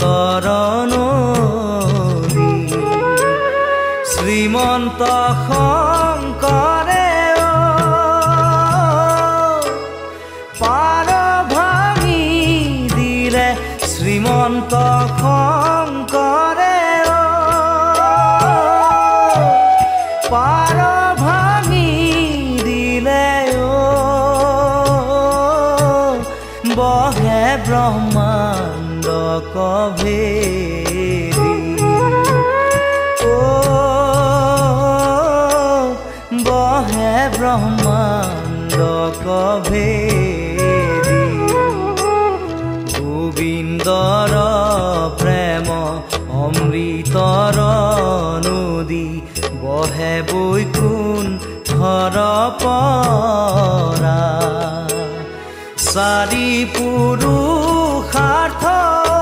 তৰণী শ্ৰীমন্ত শংকৰে পাৰ ভাঙি দিলে শ্ৰীমন্ত শংকৰে পাৰ ভাঙি দিলে বহে ব্ৰহ্মাণ্ড কভেৰি বহে ব্ৰহ্মাণ্ড কভেৰি গোবিন্দৰ প্ৰেম অমৃতৰ নদী বহে বৈকুণ্ঠৰ পৰা চাৰি পুৰুষাৰ্থ